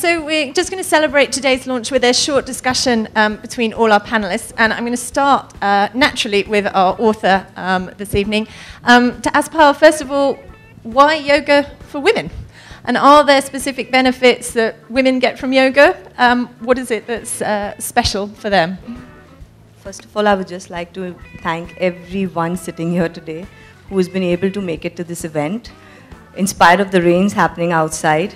So we're just going to celebrate today's launch with a short discussion between all our panelists. And I'm going to start naturally with our author this evening. To ask Payal, first of all, why yoga for women? And are there specific benefits that women get from yoga? What is it that's special for them? First of all, I would just like to thank everyone sitting here today who has been able to make it to this event, in spite of the rains happening outside.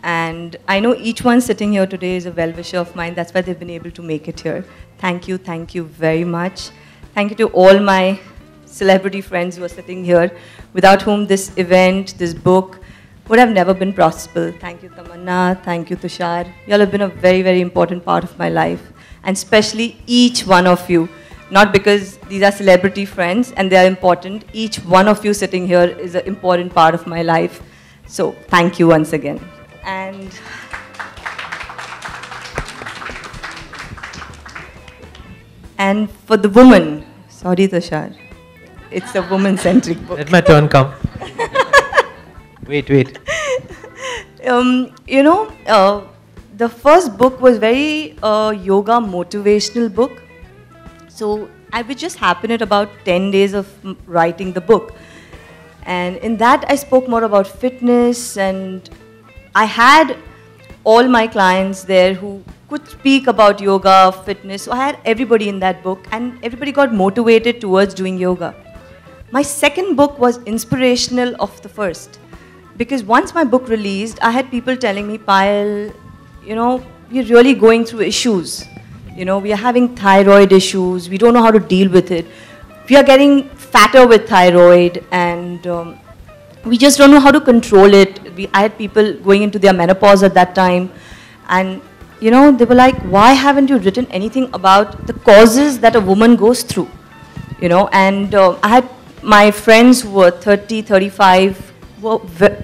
And I know each one sitting here today is a well-wisher of mine. That's why they've been able to make it here. Thank you very much. Thank you to all my celebrity friends who are sitting here, without whom this event, this book, would have never been possible. Thank you, Tamanna. Thank you, Tushar. You all have been a very, very important part of my life. And especially each one of you. Not because these are celebrity friends and they are important. Each one of you sitting here is an important part of my life. So thank you once again. And for the woman, sorry Tushar, it's a woman-centric book. Let my turn come. Wait. You know, the first book was very yoga motivational book. So I was just happened at about 10 days of writing the book. And in that I spoke more about fitness, and I had all my clients there who could speak about yoga, fitness. So I had everybody in that book, and everybody got motivated towards doing yoga. My second book was inspirational of the first. Because once my book released, I had people telling me, Payal, you know, we're really going through issues. You know, we are having thyroid issues. We don't know how to deal with it. We are getting fatter with thyroid, and we just don't know how to control it. I had people going into their menopause at that time. And, you know, they were like, why haven't you written anything about the causes that a woman goes through? You know, and I had my friends who were 30, 35, were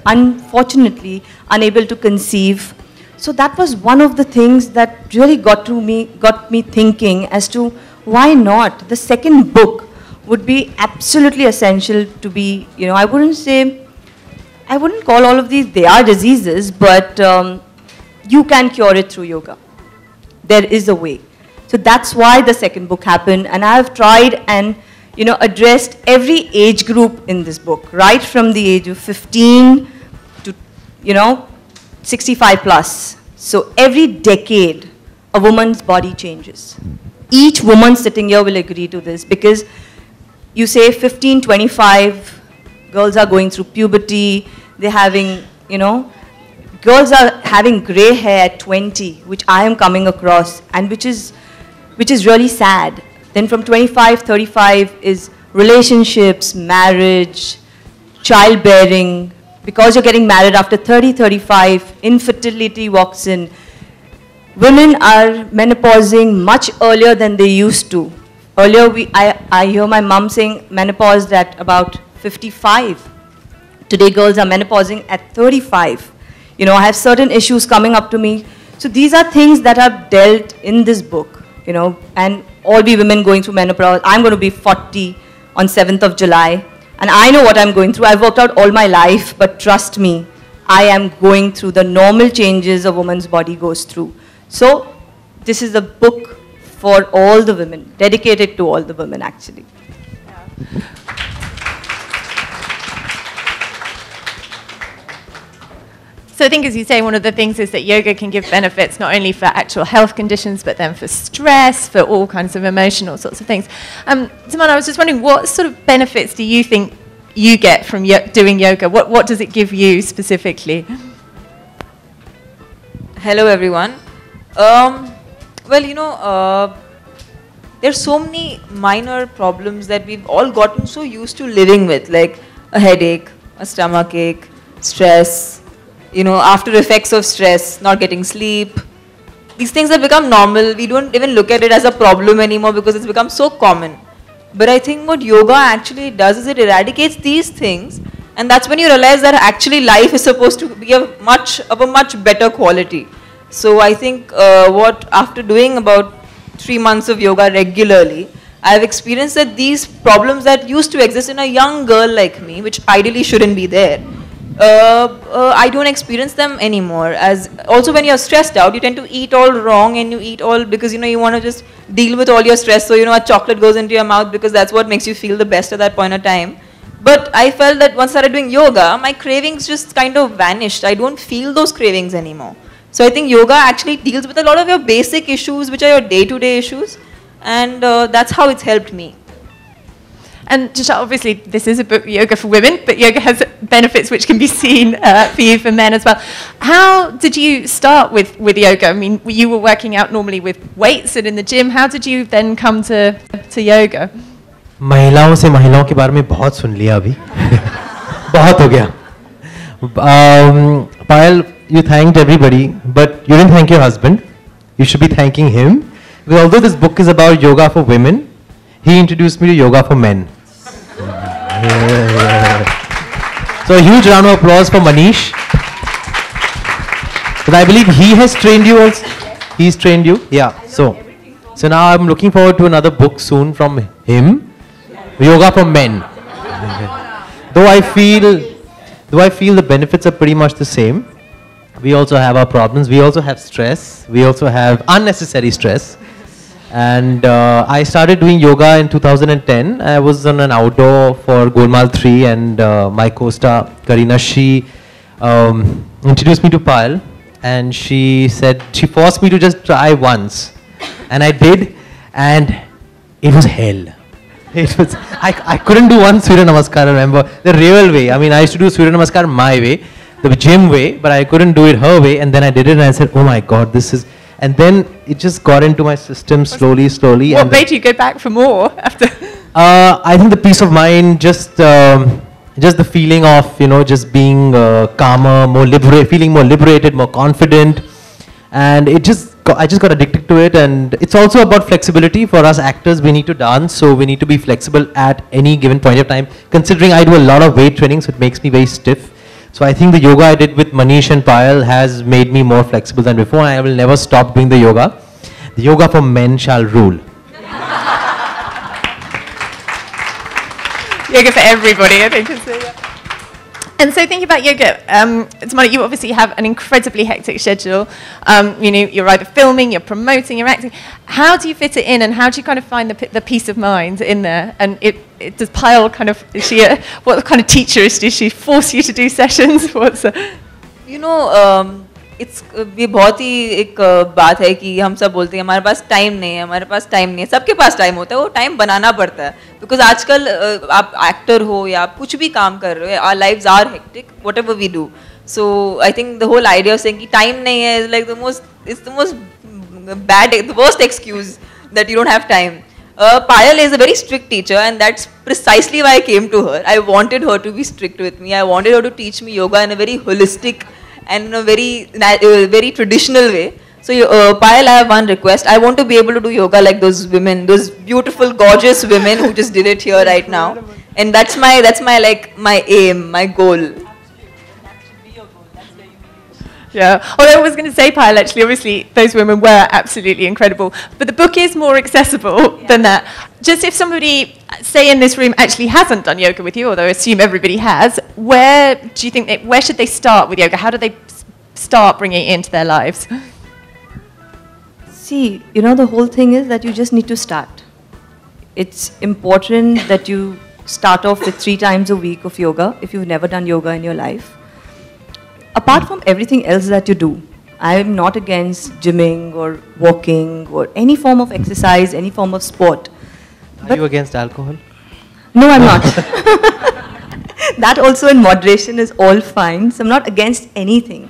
unfortunately unable to conceive. So that was one of the things that really got me thinking as to why not. The second book would be absolutely essential to be, you know, I wouldn't call all of these, they are diseases, but you can cure it through yoga. There is a way. So that's why the second book happened, and I have tried and, you know, addressed every age group in this book, right from the age of 15 to, you know, 65 plus. So every decade, a woman's body changes. Each woman sitting here will agree to this, because you say 15, 25, girls are going through puberty, they're having, you know, girls are having gray hair at 20, which I am coming across, and which is really sad. Then from 25, 35 is relationships, marriage, childbearing. Because you're getting married after 30, 35, infertility walks in. Women are menopausing much earlier than they used to. Earlier, I hear my mom saying menopause at about 55. Today, girls are menopausing at 35. You know, I have certain issues coming up to me. So these are things that are dealt in this book, you know, and all we women going through menopause. I'm going to be 40 on 7th of July. And I know what I'm going through. I've worked out all my life, but trust me, I am going through the normal changes a woman's body goes through. So this is a book for all the women, dedicated to all the women actually. Yeah. So I think, as you say, one of the things is that yoga can give benefits not only for actual health conditions, but then for stress, for all kinds of emotional sorts of things. Tamanna, I was just wondering, what sort of benefits do you think you get from doing yoga? What does it give you specifically? Hello, everyone. Well, you know, there's so many minor problems that we've all gotten so used to living with, like a headache, a stomach ache, stress, you know, after effects of stress, not getting sleep. These things have become normal. We don't even look at it as a problem anymore because it's become so common. But I think what yoga actually does is it eradicates these things, and that's when you realize that actually life is supposed to be of a much better quality. So I think after doing about 3 months of yoga regularly, I've experienced that these problems that used to exist in a young girl like me, which ideally shouldn't be there, I don't experience them anymore. As also when you're stressed out, you tend to eat all wrong, and you eat all because, you know, you want to just deal with all your stress. So, you know, a chocolate goes into your mouth because that's what makes you feel the best at that point of time. But I felt that once I started doing yoga, my cravings just kind of vanished. I don't feel those cravings anymore. So I think yoga actually deals with a lot of your basic issues, which are your day-to-day issues, and that's how it's helped me. And Jashar, obviously this is a book, Yoga for Women, but yoga has benefits which can be seen for you for men as well. How did you start with yoga? I mean, you were working out normally with weights and in the gym. How did you then come to yoga? महिलाओं से महिलाओं के बारे में बहुत सुन लिया अभी बहुत हो गया. Payal, you thanked everybody, but you didn't thank your husband. You should be thanking him. Because although this book is about yoga for women, he introduced me to yoga for men. So a huge round of applause for Manish. But I believe he has trained you also. He's trained you? Yeah. So now I'm looking forward to another book soon from him. Yoga for Men. though I feel the benefits are pretty much the same. We also have our problems. We also have stress. We also have unnecessary stress. And I started doing yoga in 2010. I was on an outdoor for Golmaal 3, and my co-star Karina, she introduced me to Payal, and she forced me to just try once, and I did, and it was hell. I couldn't do one Surya Namaskar, I remember, the real way. I mean, I used to do Surya Namaskar my way, the gym way, but I couldn't do it her way, and then I did it, and I said, oh my God, this is... And then it just got into my system slowly. What made you go back for more after? I think the peace of mind, just the feeling of, just being calmer, feeling more liberated, more confident. And I just got addicted to it. And it's also about flexibility. For us actors, we need to dance, so we need to be flexible at any given point of time. Considering I do a lot of weight training, so it makes me very stiff. So I think the yoga I did with Manish and Payal has made me more flexible than before. I will never stop doing the yoga. The yoga for men shall rule. Yoga for everybody, I think. And so thinking about yoga, Tamara, you obviously have an incredibly hectic schedule. You're either filming, you're promoting, you're acting. How do you fit it in, and how do you kind of find the peace of mind in there? And does Payal kind of, what kind of teacher is she? Does she force you to do sessions? it's ये बहुत ही एक बात है कि हम सब बोलते हैं हमारे पास टाइम नहीं है सबके पास टाइम होता है वो टाइम बनाना पड़ता है बिकॉज आजकल आप एक्टर हो या आप कुछ भी काम कर रहे हो our lives are hectic whatever we do so I think the whole idea of saying कि टाइम नहीं है is like the most bad, the worst excuse that you don't have time. Payal is a very strict teacher, and that's precisely why I came to her. I wanted her to be strict with me. I wanted her to teach me yoga in a very holistic and in a very traditional way. So, Payal, I have one request. I want to be able to do yoga like those women, those beautiful, gorgeous women who just did it here right now. And that's my aim, my goal. Yeah, although I was going to say, Payal, actually, obviously, those women were absolutely incredible. But the book is more accessible than that. Just if somebody, say in this room, actually hasn't done yoga with you, although I assume everybody has, where do you think, where should they start with yoga? How do they start bringing it into their lives? See, the whole thing is that you just need to start. It's important that you start off with 3 times a week of yoga if you've never done yoga in your life. Apart from everything else that you do, I am not against gymming or walking or any form of exercise, any form of sport. Are you against alcohol? No, I'm not. That also in moderation is all fine. So I'm not against anything.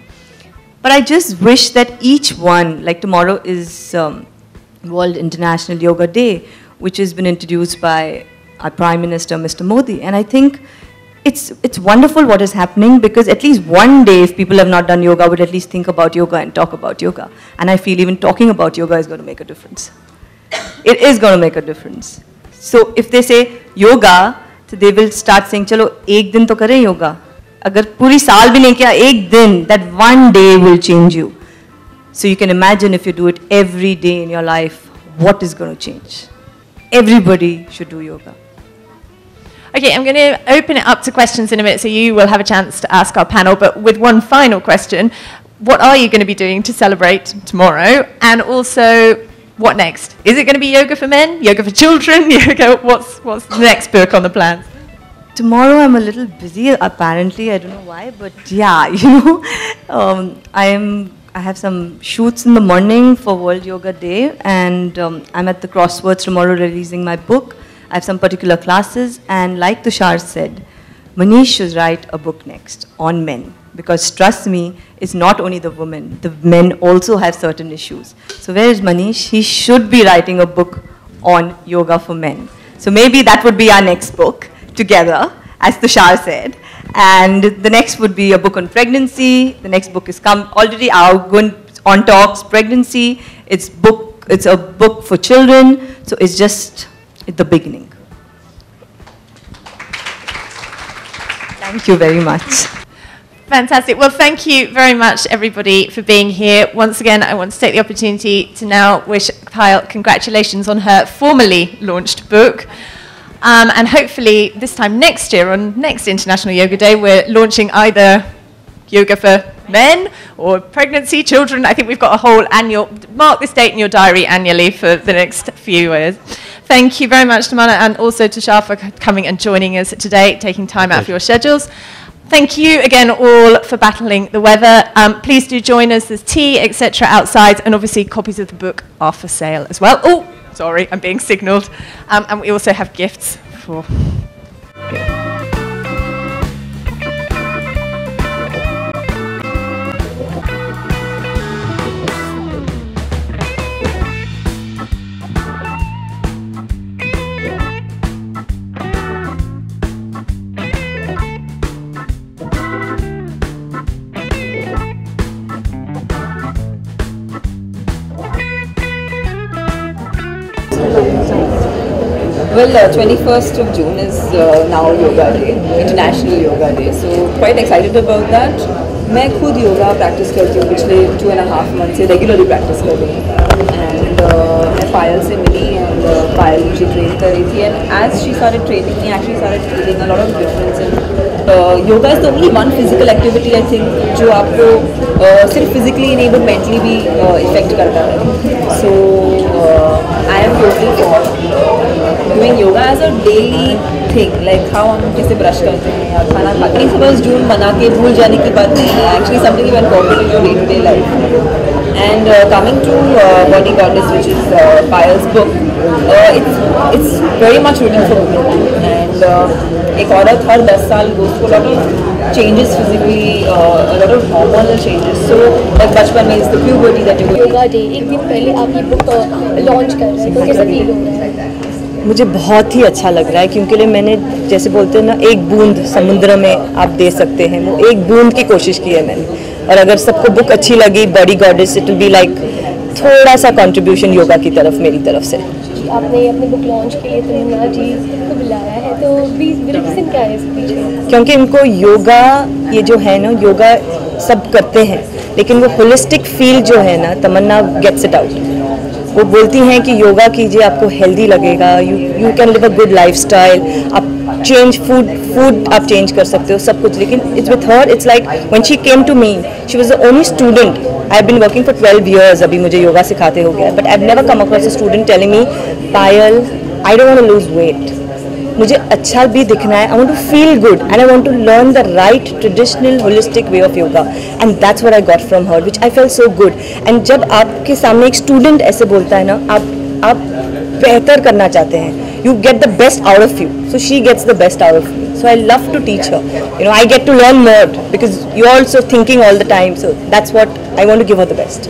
But I just wish that each one, like tomorrow is World International Yoga Day, which has been introduced by our Prime Minister, Mr. Modi. And I think it's wonderful what is happening because at least one day, if people have not done yoga, would at least think about yoga and talk about yoga. And I feel even talking about yoga is going to make a difference. It is going to make a difference. So if they say yoga, so they will start saying, "Chalo, ek din to kare yoga." Agar puri saal bhi nahi kiya, ek din, that one day will change you. So you can imagine if you do it every day in your life, what is going to change? Everybody should do yoga. Okay, I'm going to open it up to questions in a minute, so you will have a chance to ask our panel. But with one final question, what are you going to be doing to celebrate tomorrow? And also, what next? Is it going to be yoga for men, yoga for children? Yoga? What's the next book on the plans? Tomorrow I'm a little busy, apparently. I don't know why, but yeah, I have some shoots in the morning for World Yoga Day, and I'm at the Crosswords tomorrow releasing my book. I have some particular classes, and like Tushar said, Manish should write a book next on men, because trust me, it's not only the women, the men also have certain issues. So where is Manish? He should be writing a book on yoga for men. So maybe that would be our next book together, as Tushar said. And the next would be a book on pregnancy. The next book is already out, going on talks, pregnancy. It's a book for children, so it's just the beginning. Thank you very much. Fantastic. Well, thank you very much, everybody, for being here. Once again, I want to take the opportunity to now wish Payal congratulations on her formally launched book. And hopefully this time next year, on next International Yoga Day, we're launching either yoga for men or pregnancy, children. I think we've got a whole annual, mark this date in your diary annually for the next few years. Thank you very much, Tamana, and also to Shah for coming and joining us today, taking time out of your schedules. Thank you again all for battling the weather. Please do join us. There's tea, etc. outside, and obviously copies of the book are for sale as well. Oh, sorry, I'm being signalled. And we also have gifts for... Well, 21st of June is now Yoga Day, International Yoga Day. So quite excited about that. मैं खुद yoga practice करती हूँ पिछले 2.5 month से regularly practice कर रही हूँ and मैं पायल से मिली एंड पायल मुझे ट्रेन कर रही थी and as she started training me actually started feeling a lot of difference in yoga is the only one physical activity I think जो आपको सिर्फ फिजिकली नहीं बट मेंटली भी इफेक्ट करता है so I am totally for doing yoga as a daily thing like how हम कैसे brush करते हैं या खाना खाते हैं बस जून मना के भूल जाने की बात नहीं है actually something you important in your day to day life and coming to Body Goddess, which is Payal's book, it's very much written for women and एक औरत हर 10 साल goes through a lot of changes physically, a lot of hormonal changes. So like बचपन में is the puberty that you go. Yoga day एक दिन पहले आप ये बुक लॉन्च कर रहे हैं तो कैसा फील हो रहा है? मुझे बहुत ही अच्छा लग रहा है क्योंकि मैंने जैसे बोलते हैं ना एक बूंद समुद्र में आप दे सकते हैं वो एक बूंद की कोशिश की है मैंने और अगर सबको बुक अच्छी लगी body goddess it will be like थोड़ा सा कंट्रीब्यूशन योगा की तरफ मेरी तरफ से। आपने अपने बुक लॉन्च के लिए तमन्ना जी को बुलाया है तो प्लीज रीजन क्या है इस पीछे? क्योंकि इनको योगा ये जो है ना योगा सब करते हैं लेकिन वो होलिस्टिक फील जो है ना तमन्ना गेट्स इट आउट। वो बोलती हैं कि योगा कीजिए आपको हेल्दी लगेगा you can live a good lifestyle आप चेंज फूड आप चेंज कर सकते हो सब कुछ लेकिन it's with her it's like when she came to me she was the only student I have been working for 12 years अभी मुझे योगा सिखाते हो गया but I have never come across a student telling me Payal I don't want to lose weight मुझे अच्छा भी दिखना है I want to feel good and I want to learn the right traditional holistic way of yoga and that's what I got from her which I felt so good and जब आपके सामने एक student ऐसे बोलता है ना आप बेहतर करना चाहते हैं you get the best out of you so she gets the best out of me so I love to teach her I get to learn more because you're also thinking all the time so that's what I want to give her the best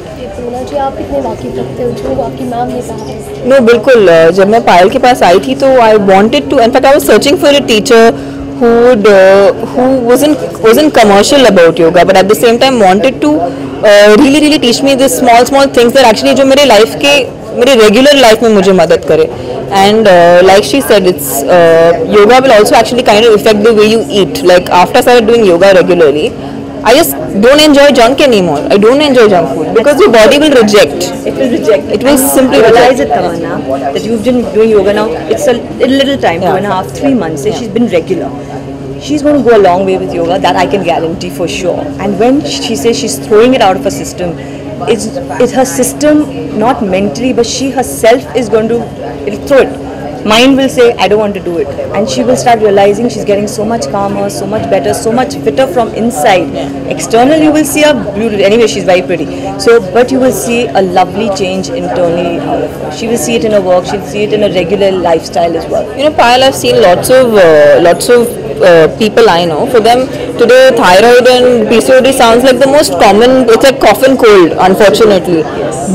जी आप कितने वाकिफ रखते हो जो आपकी ma'am ने कहा है? नो बिल्कुल जब मैं पायल के पास आई थी तो I wanted to in fact I was searching for a teacher who wasn't commercial about yoga but at the same time wanted to really teach me this small things that actually जो मेरे life के मेरे regular life में मुझे मदद करे and like she said it's yoga will also actually kind of affect the way you eat like after I started doing yoga regularly I just don't enjoy junk anymore. I don't enjoy junk food because your body will reject. It will reject. It will simply realize reject. it, Tamanna, that you've been doing yoga now. It's a little time, 2.5, 3 months. She's been regular. She's going to go a long way with yoga. That I can guarantee for sure. And when she says she's throwing it out of her system, it's her system, not mentally, but she herself is going to throw it. Mind will say, I don't want to do it. And she will start realizing she's getting so much calmer, so much better, so much fitter from inside. Externally, you will see her beautiful. Anyway, she's very pretty. So, but you will see a lovely change internally out of her. She will see it in her work. She'll see it in a regular lifestyle as well. Payal, I've seen lots of people I know. For them, today, thyroid and PCOD sounds like the most common. It's like cough and cold, unfortunately.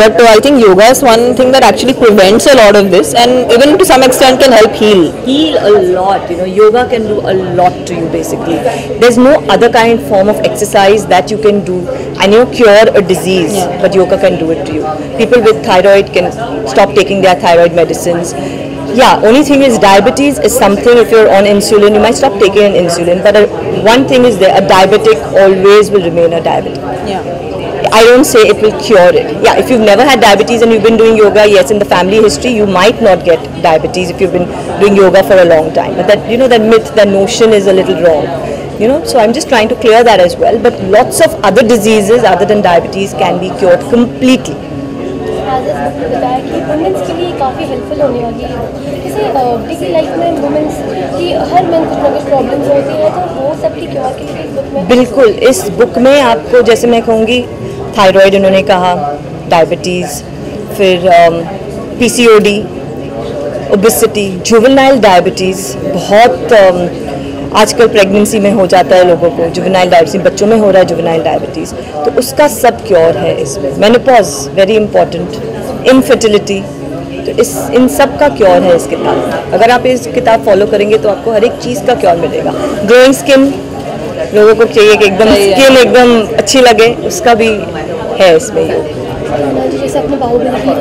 But I think yoga is one thing that actually prevents a lot of this, and even to some extent can help heal. Heal a lot. Yoga can do a lot to you. Basically, there's no other form of exercise that you can do and cure a disease, but yoga can do it to you. People with thyroid can stop taking their thyroid medicines. Yeah, only thing is diabetes is something if you're on insulin, you might stop taking an insulin. But one thing is there, a diabetic always will remain a diabetic. Yeah. I don't say it will cure it. Yeah, if you've never had diabetes and you've been doing yoga, yes, in the family history, you might not get diabetes if you've been doing yoga for a long time. But that, that myth, that notion is a little wrong. So I'm just trying to clear that as well. But lots of other diseases other than diabetes can be cured completely. बताया कि women's के लिए काफ़ी helpful होने वाली है, जैसे daily life में वुमेन्स की हर मंथ कुछ ना कुछ प्रॉब्लम्स होती हैं, तो वो सब की क्योर के लिए इस बुक में बिल्कुल, इस बुक में आपको, जैसे मैं कहूँगी, थायराइड उन्होंने कहा, डायबिटीज़, फिर PCOD, ओबेसिटी, जुवेनाइल डायबिटीज़, बहुत आजकल प्रेगनेंसी में हो जाता है लोगों को, जुवेनाइल डायबिटीज़ बच्चों में हो रहा है, जुवेनाइल डायबिटीज़, तो उसका सब क्योर है इसमें। मेनोपॉज वेरी इंपॉर्टेंट, इनफर्टिलिटी, तो इन सब का क्योर है इस किताब में। अगर आप इस किताब फॉलो करेंगे तो आपको हर एक चीज़ का क्योर मिलेगा। ग्लोइंग स्किन, लोगों को चाहिए कि एकदम स्किन एकदम अच्छी लगे, उसका भी है इसमें। जैसे आपने बाहुबली की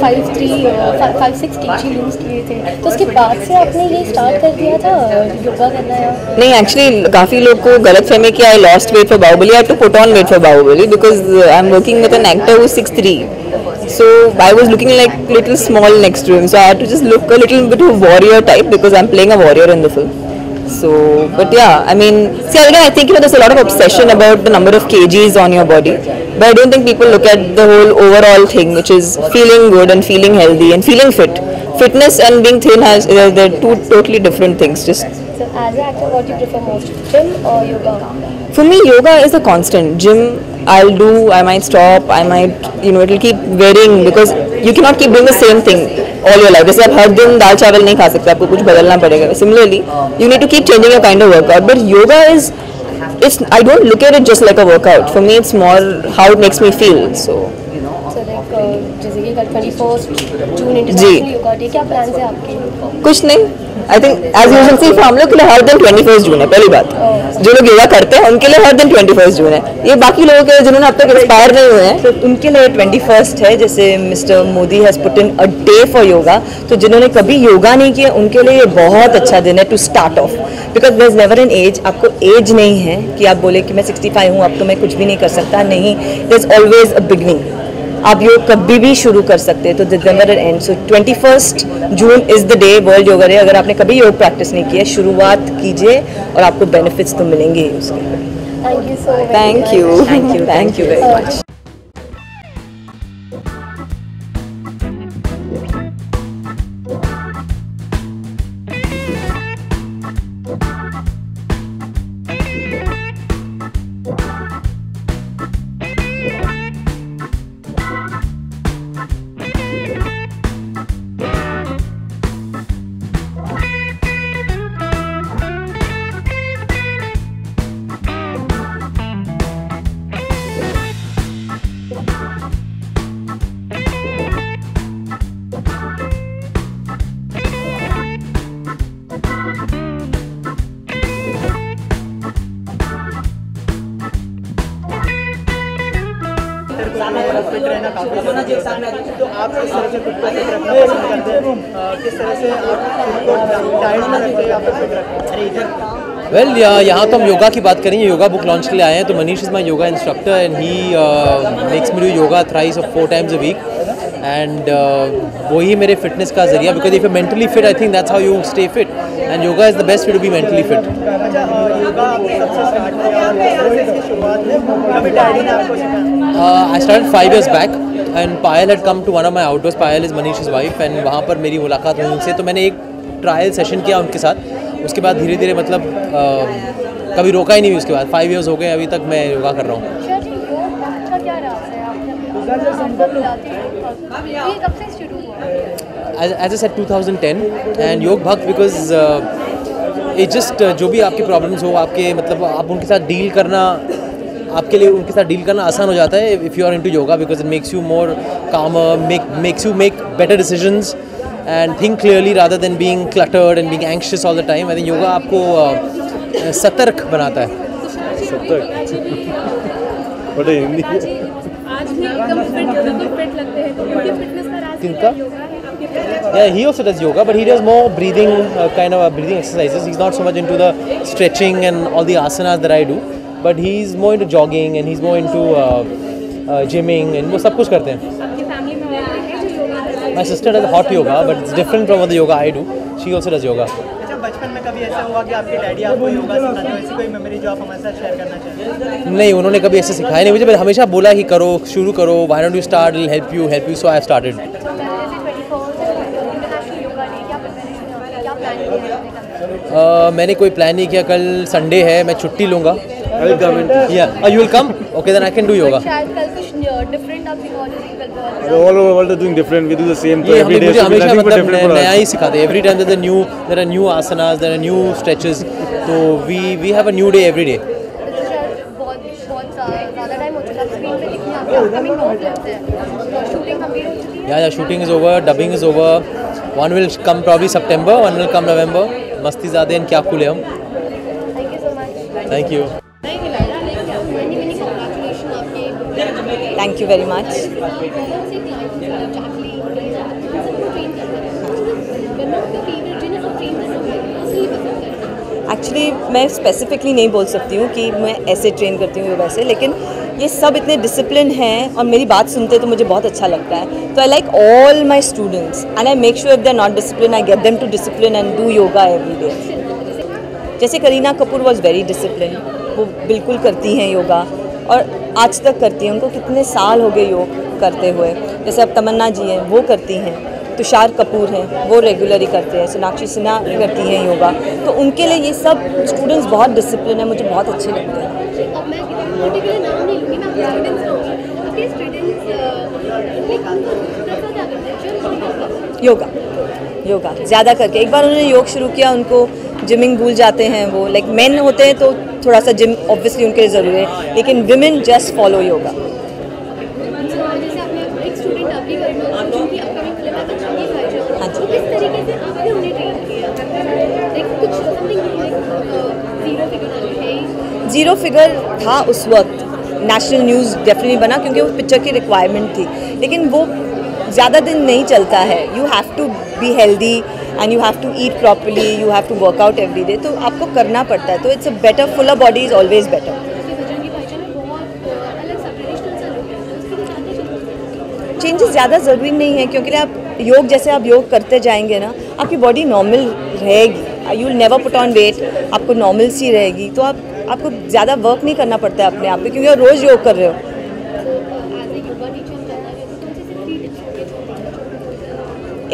5-6 kg लूज किए थे, तो उसके बाद से आपने ये स्टार्ट कर दिया था योगा करना? या नहीं, एक्चुअली काफ़ी लोग को गलत फहमी कि I lost weight for Baahubali, I to put on weight for Baahubali because I am working with an actor who 6'3", so I was looking like little small next to him, so I had to just look a little bit of warrior type because I'm playing a warrior in the film. So, but yeah, I mean, see, again, I think there's a lot of obsession about the number of kgs on your body, but I don't think people look at the whole overall thing, which is feeling good and feeling healthy and feeling fit. Fitness and being thin they're two totally different things. So, as an actor, what do you prefer most, gym or yoga? For me, yoga is a constant. Gym, I'll do, I might stop, I might, it'll keep varying because you cannot keep doing the same thing all your life. जैसे आप हर दिन दाल चावल नहीं खा सकते, आपको कुछ बदलना पड़ेगा. Similarly, you need to keep changing your kind of workout. But yoga I don't look at it just like a workout. For me, it's more how it makes me feel. So like जैसे कि कल 21 जून international yoga day, क्या plan है आपके? कुछ नहीं. I think as usual, see, हम लोग के लिए हर दिन 21 जून है. पहली बात, जो लोग योगा करते हैं उनके लिए हर दिन 21 जून है. ये बाकी लोगों के जिन्होंने अब तक एक्सपायर नहीं हुए हैं, तो उनके लिए 21 है. जैसे mister Modi has put in a day for yoga, तो जिन्होंने कभी योगा नहीं किया उनके लिए ये बहुत अच्छा दिन है to start off, because there is never an age. आपको एज नहीं है कि आप बोले कि मैं 65 हूँ, अब तो मैं कुछ भी नहीं कर सकता. नहीं, there is always a beginning. आप योग कभी भी शुरू कर सकते हैं, तो December end. So 21 June is the day, world yoga day. अगर आपने कभी योग प्रैक्टिस नहीं किया, शुरुआत कीजिए और आपको बेनिफिट्स तो मिलेंगे ही उसके. Thank you so much. Thank you very much. तो आप किस तरह से खुद को फिट रखना पसंद करते हैं? किस तरह से आप खुद को डाइट में रखते हैं या फिर फिट रखते हैं? वेल, यहाँ तो हम योगा की बात करेंगे. योगा बुक लॉन्च के लिए आए हैं. तो Manish is my yoga instructor and he makes me do yoga thrice और 4 times a week. एंड वही मेरे फिटनेस का जरिया, because if you mentally fit, I think that's how you stay fit, and yoga is the best way to be mentally fit. I started 5 years back and Payal had come to one of my outdoors. Payal is Manish's wife and वहाँ पर मेरी मुलाकात हुई उनसे. तो मैंने एक trial session किया उनके साथ. उसके बाद धीरे धीरे मतलब कभी रोका ही नहीं. उसके बाद 5 years हो गए, अभी तक मैं योगा कर रहा हूँ. As I said, 2010 and योग भक्त because it just जो भी आपके प्रॉब्लम्स हो, आपके मतलब आप उनके साथ डील करना, आपके लिए उनके साथ डील करना आसान हो जाता है if you are into yoga, because it makes you more calmer, makes you make better decisions and think clearly rather than being cluttered and being anxious all the time. I think yoga आपको सतर्क बनाता है. बड़े हिंदी आज भी एकदम फिट लगते हैं, तो उनकी फिटनेस का राज किनका? योगा है आपके? Yeah, he also does yoga, but he does more breathing, kind of breathing exercises. He's not so much into the stretching and all the asanas that I do, but he's more into jogging and he's more into gymming and वो सब कुछ करते हैं. आपकी family में और कोई है जो yoga? My sister does hot yoga, but it's different from the yoga I do. She also does yoga. अच्छा, बचपन में कभी ऐसा हुआ कि आपके डैडी आपको योगा सिखाते हो, ऐसी कोई मेमोरी जो आप हमारे साथ शेयर करना चाहें? नहीं, उन्होंने कभी ऐसे सिखाया नहीं मुझे, पर हमेशा बोला कि करो, शुरू करो, why don't you start, it'll help you, so I have started. International yoga day क्या प्रिपरेशन है, क्या प्लान किया है आपने? मैंने कोई प्लान नहीं किया. कल संडे है, मैं छुट्टी लूँगा. I will come in. Yeah. You will come? Okay, then I can do yoga. शायद कल कुछ डिफरेंट आप सिखाओगे कल बहुत So all over the world are doing different. We do the same. So ये every हम day मुझे should be हमेशा nothing but मतलब different for नया us. ही सिखाते हैं. Every time there are new asanas, there are new stretches. तो we have a new day every day. बहुत ज़्यादा टाइम हो चुका है स्क्रीन पे दिखने आपकी अपकमिंग दो फिल्म्स है शूटिंग कंप्लीट हो चुकी है Yeah, shooting is over, dubbing is over. One will come probably September, one will come November. मस्ती ज़्यादा है क्या कुले हम. Thank you so much Thank you. Thank you very much. Actually मैं स्पेसिफिकली नहीं बोल सकती हूँ कि मैं ऐसे ट्रेन करती हूँ वैसे, लेकिन ये सब इतने डिसिप्लिन हैं और मेरी बात सुनते तो मुझे बहुत अच्छा लगता है. तो I like all my students and I make sure if they are not discipline I get them to discipline and do yoga every day. जैसे Kareena Kapoor was very discipline, वो बिल्कुल करती हैं योगा और आज तक करती हैं. उनको कितने साल हो गए योग करते हुए. जैसे अब तमन्ना जी हैं वो करती हैं, तुषार कपूर हैं वो रेगुलरली करते हैं, सोनाक्षी सिन्हा करती हैं योगा. तो उनके लिए ये सब स्टूडेंट्स बहुत डिसिप्लिन है, मुझे बहुत अच्छे लगते हैं. अब मैं पर्टिकुलर नाम नहीं लूँगी, मैं स्टूडेंट्स लूँगी. आपके स्टूडेंट्स क्या करते हैं? योगा ज़्यादा करके. एक बार उन्होंने योग शुरू किया, उनको जिमिंग भूल जाते हैं. वो लाइक मेन होते हैं तो थोड़ा सा जिम ऑब्वियसली उनके लिए ज़रूरी है, लेकिन विमेन जस्ट फॉलो योगा. जैसे आपने एक स्टूडेंट अभी करना जो कि अपकमिंग फिल्म में अच्छा नहीं खाया, हाँ जी. तो किस तरीके से आपने उन्हें ट्रेन किया? लाइक कुछ समथिंग जीरो फिगर है? ज़ीरो फिगर था उस वक्त. नेशनल न्यूज़ डेफिनेटली बना क्योंकि वो पिक्चर की रिक्वायरमेंट थी, लेकिन वो ज़्यादा दिन नहीं चलता है. You have to be healthy and you have to eat properly, you have to work out every day. तो आपको करना पड़ता है. तो it's a better, fuller body is always better. Changes ज़्यादा ज़रूरी नहीं है क्योंकि आप योग जैसे आप योग करते जाएंगे ना, आपकी बॉडी नॉर्मल रहेगी. You will never put on weight, आपको नॉर्मल सी रहेगी. तो आपको ज़्यादा वर्क नहीं करना पड़ता है अपने आप पे क्योंकि आप रोज़ योग कर रहे हो.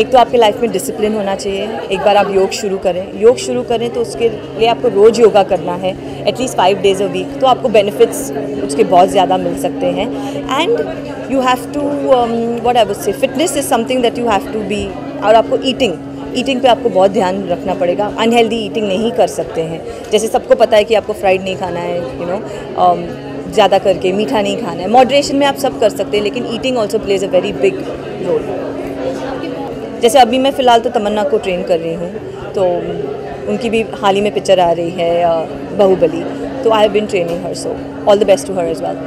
एक तो आपके लाइफ में डिसिप्लिन होना चाहिए. एक बार आप योग शुरू करें तो उसके लिए आपको रोज़ योगा करना है एटलीस्ट 5 days a week. तो आपको बेनिफिट्स उसके बहुत ज़्यादा मिल सकते हैं. And you have to what I would say fitness is something that you have to be. और आपको ईटिंग पे आपको बहुत ध्यान रखना पड़ेगा. अनहेल्दी ईटिंग नहीं कर सकते हैं. जैसे सबको पता है कि आपको फ्राइड नहीं खाना है, यू नो, ज़्यादा करके मीठा नहीं खाना है. मॉडरेशन में आप सब कर सकते हैं, लेकिन eating also plays a very big role. जैसे अभी मैं फ़िलहाल तो तमन्ना को ट्रेन कर रही हूँ, तो उनकी भी हाल ही में पिक्चर आ रही है बाहुबली. तो I have been training her, so all the best to her as well.